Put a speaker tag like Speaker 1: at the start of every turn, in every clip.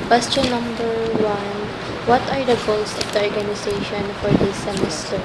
Speaker 1: Question number one. What are the goals of the organization for this semester?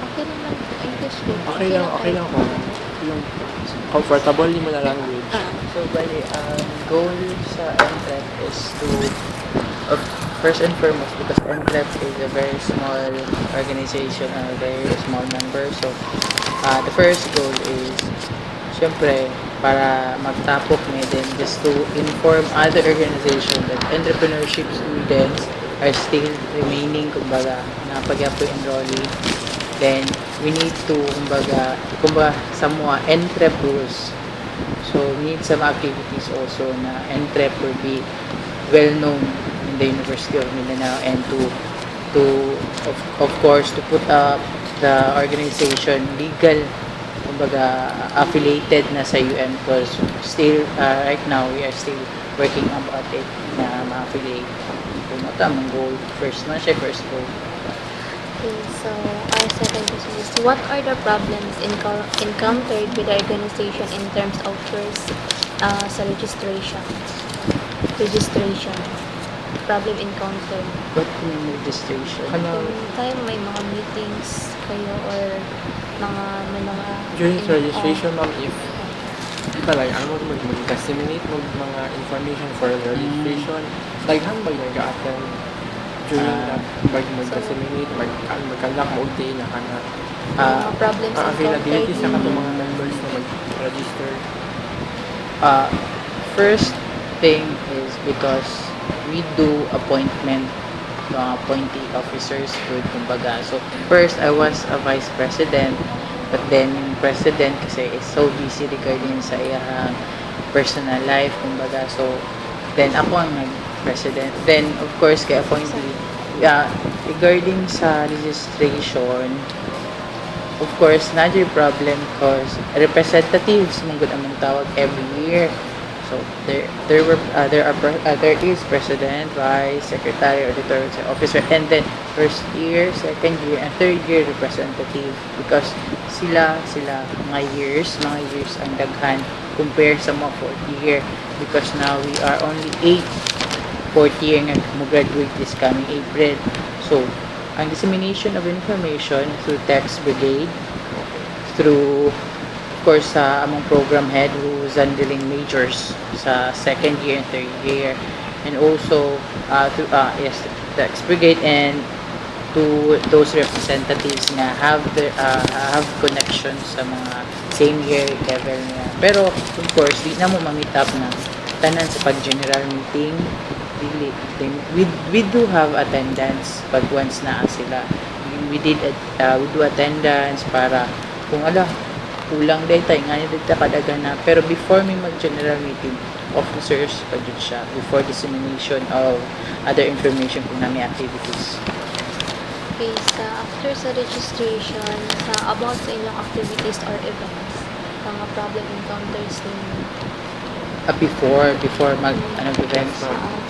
Speaker 1: Okay naman po. English po.
Speaker 2: Okay lang po. Yung comfortable mo na language.
Speaker 3: So, bali, goal sa NCLEX is to, of first and foremost, because NCLEX is a very small organization, a very small member. So, the first goal is, syempre, para magtapok niya din, just to inform other organization that entrepreneurship students are still remaining, kumbaga, na pag-apoy enrollee. Then, we need to, kumbaga, somewhat, NCLEX rules. So, we need some activities also na NCLEX will be well known in the University of Mindanao, and of course, to put up the organization legal, kumbaga, affiliated na sa UM, because still, right now, we are still working about it na ma-affiliate. Kung ito, ang goal, first goal.
Speaker 1: Okay, so our second question is, what are the problems encountered with the organization in terms of first sa registration? Problem encountered.
Speaker 3: What yung registration?
Speaker 1: Kung tayo may mga meetings kayo or may mga
Speaker 2: During registration, ma'am, if like, ano mo mag-disseminate mo mga information for the registration, daghan ba yung nag-attend during that mag-disseminate, mag-conduct mo ulti na kana
Speaker 1: problems
Speaker 2: availability sa
Speaker 1: encountered?
Speaker 2: katong mga members na mag-register.
Speaker 3: First thing is because we do appointment mga appointee officers good, kumbaga. So, first, I was a vice president, but then, yung president kasi is so busy regarding sa iyang personal life, kumbaga. So, then, ako ang nag-president. Then, of course, kay appointee, regarding sa registration, of course, not your problem because representatives mong good among tawag every year. So there is president, vice, secretary, auditor, officer, and then first year, second year, and third year representative, because sila mga years ang daghan compare sa mga fourth year, because now we are only 8 fourth year nga mo graduate this coming April. So ang dissemination of information through text brigade, through of course sa among program head who's handling majors sa second year and third year, and also to text brigade, and to those representatives nga have connections sa mga same year level niya. Pero of course di na mo ma-meet up na tanan sa pag general meeting. We do have attendance pag once na sila. We do attendance para kung kulang data nga ni data kadagan na, pero before may mag general meeting, officers pa jud siya before dissemination of other information kung may activities.
Speaker 1: Okay, after sa registration, about sa inyong activities or events, mga problem encounters ninyo?
Speaker 3: Before mag events,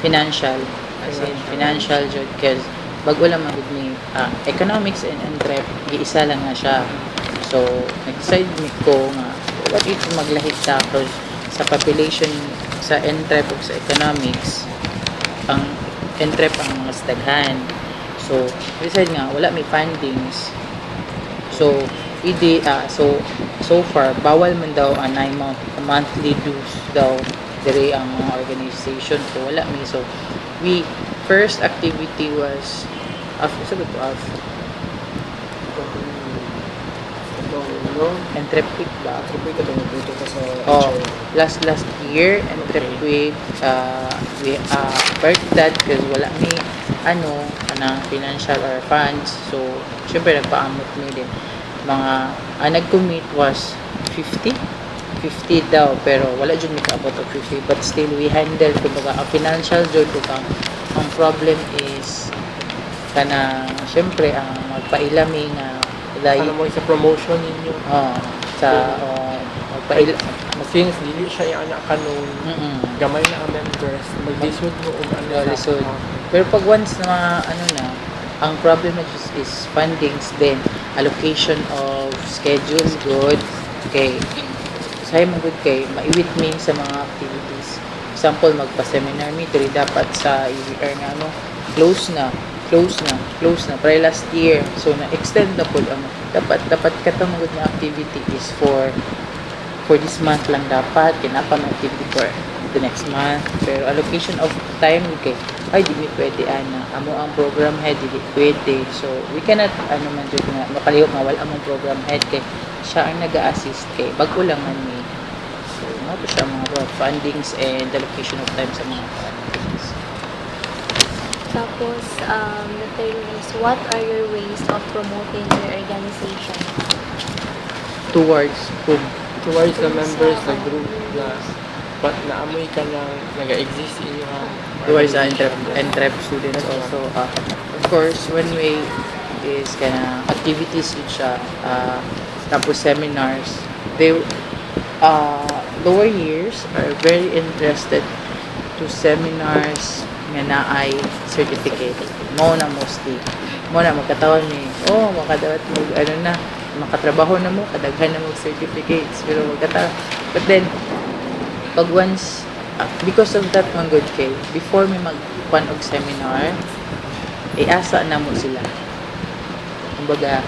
Speaker 3: financial, as in financial jud, because bago lang magud ni economics and entrep, giisa lang na siya. So nag-decide ko nga what if maglahit ta sa population sa entrep o sa economics, ang entrep ang mas daghan. So decide nga wala may fundings. So so far bawal man daw ang monthly dues daw dire ang mga organization, so wala mi. So we first activity was after Entrep Week ba? Last year Entrep Week, we part that because wala mi financial or funds. So syempre nagpaamot mi din mga nag-commit was 50 daw, pero wala jud mi kaabot og 50, but still we handle kumbaga ang financial jud ko ang problem is kana syempre ang magpailami nga
Speaker 2: Ano mo sa promotion ninyo?
Speaker 3: magpaila
Speaker 2: since dili siya yung anak kanon, gamay na ang members, mag-lisod mo
Speaker 3: lisod. Pero pag once na ang problem is fundings, then allocation of schedules good. Okay, usahay mo good kay maiwit mi sa mga activities. Example, magpa-seminar mi diri dapat sa EVR nga ano, close na pre last year. So na extend na pud ang dapat katamugod na activity is for this month lang dapat kinapa may activity for the next month, pero allocation of time okay ay di pwede ana amo ang program head di pwede, so we cannot ano man jud nga makalihok nga wala among program head kay siya ang naga-assist kay bago lang man ni, so mo to siya mga fundings and allocation of time sa mga activities.
Speaker 1: Tapos, the third one is, what are your ways of promoting your organization?
Speaker 3: Towards whom?
Speaker 2: Towards the members, the group na naamoy ka na naga-exist in your
Speaker 3: Towards entrep students also. Of course, one way is kana activities yun siya. Tapos seminars. They lower years are very interested to seminars nga naay certificate. Mo na mostly. Mo na magkatawan ni makadawat mo ano na makatrabaho na mo, kadaghan na mo certificates, pero but then pag once because of that man good kay before may magkuan og seminar asa na mo sila, kumbaga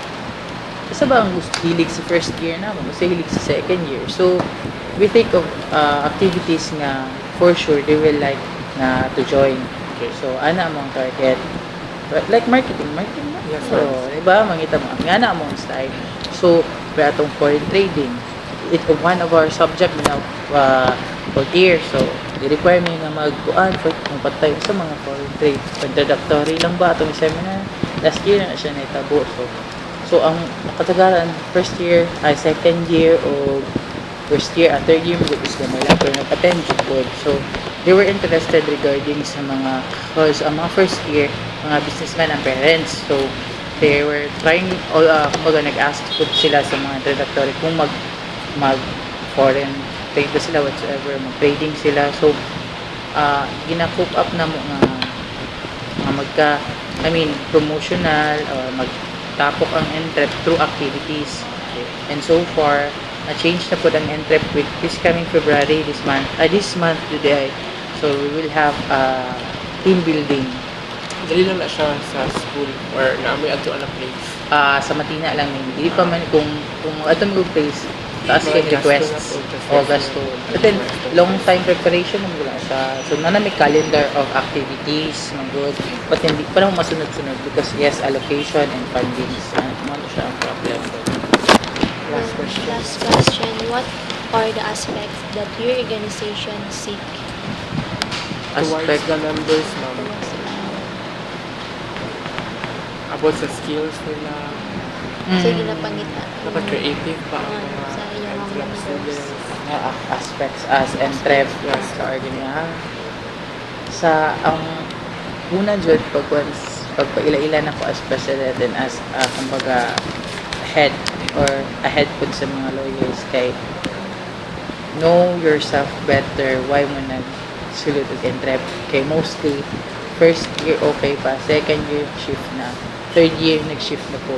Speaker 3: isa ba ang gusto hilig sa first year na mo kasi hilig sa second year, so we think of activities nga for sure they will like na to join. Okay, so ana among target like marketing na.
Speaker 2: Yes,
Speaker 3: So diba mangita mo nga na among style, so para atong foreign trading it one of our subject na for year, so i-require me nga magkuan for magpatay sa mga foreign trade. Introductory lang ba atong seminar last year na siya naitabo, so ang katagaran first year ay second year o first year at third year mo is gamay lang pero nag-attend po, so they were interested regarding sa mga cause ang mga first year mga businessmen and parents, so they were trying kumbaga nag-ask po sila sa mga introductory kung mag foreign trade ba sila whatsoever, mag-trading sila, so gina-cook up na mo nga promotional or magtapok ang entrep through activities. And so far na-change na po ang entrep with this coming February, this month today, so we will have team building.
Speaker 2: Dali lang na siya sa school or naamoy ato na place.
Speaker 3: Sa Matina lang hindi pa man kung ato mo place taas kay requests o gasto. But then long time preparation mo lang siya, so na may calendar of activities mga good, but hindi pa lang masunod-sunod because yes, allocation and fundings ano siya ang problem.
Speaker 1: Last question, what are the aspects that your organization seek?
Speaker 2: Towards the members, ma'am. About sa skills nila,
Speaker 1: So, ginapangita.
Speaker 2: naka-creative pa ang mga
Speaker 1: Sa iyong mga
Speaker 2: entrep
Speaker 1: members.
Speaker 2: students.
Speaker 3: Aspects as entrep sa organization sa ang una jud pag once pagpaila-ila na ko as president and as kumbaga head or ahead pud sa mga lawyers kay know yourself better why mo nagsulod og entrep kay mostly first year okay pa, second year shift na, third year nag-shift na po.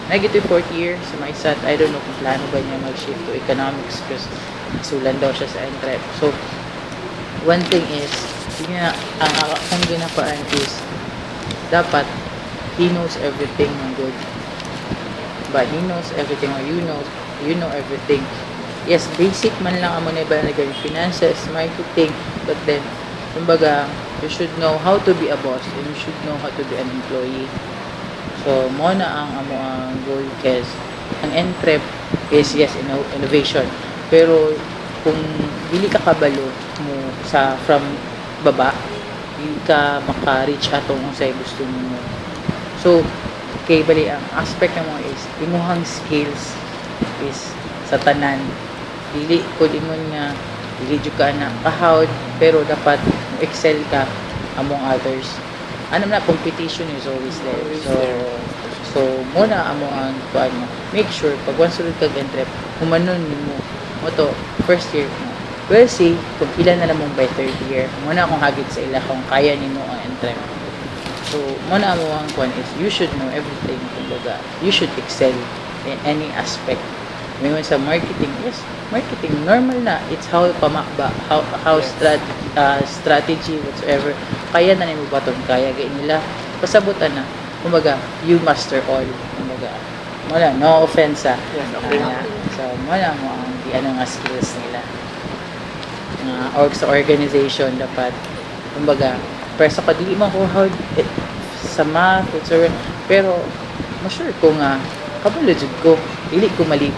Speaker 3: Negative fourth year sa my son, I don't know kung plano ba niya mag-shift to economics because sulan daw siya sa entrep. So one thing is ang ginapaan is dapat he knows everything ng good, but he knows everything or you know everything. Yes, basic man lang amo na iba regarding finances, marketing, but then kumbaga you should know how to be a boss and you should know how to be an employee. So mo na ang amo ang goal kasi ang entrep is yes innovation, pero kung dili ka kabalo mo sa from baba di ka maka-reach atong unsay gusto mo. So kay bali ang aspect mo is imuhang skills is sa tanan, dili pud ingon nga dili jud ka na kahawd pero dapat excel ka among others. Ano na competition is always there. So muna amo ang kuan mo. Make sure pag once sulod kag entrep, humanon nimo mo to first year mo. We'll see kung pila na lamang by third year. Muna akong hagit sa ila kung kaya nimo ang entrep. So muna amo ang kuan is you should know everything, kumbaga. You should excel in any aspect Mingon sa marketing, yes, marketing normal na. It's how pamakba, how
Speaker 2: Yes.
Speaker 3: strategy whatsoever. Kaya na nimo baton kaya gay nila pasabutan na. Kumbaga, you master all. Kumbaga, wala, no offense
Speaker 2: Yes, okay.
Speaker 3: So, wala mo ang di ano nga skills nila. Org sa organization dapat kumbaga pero sa kadili man ko how sa math whatsoever pero ma-sure ko nga kabalo jud ko dili ko mali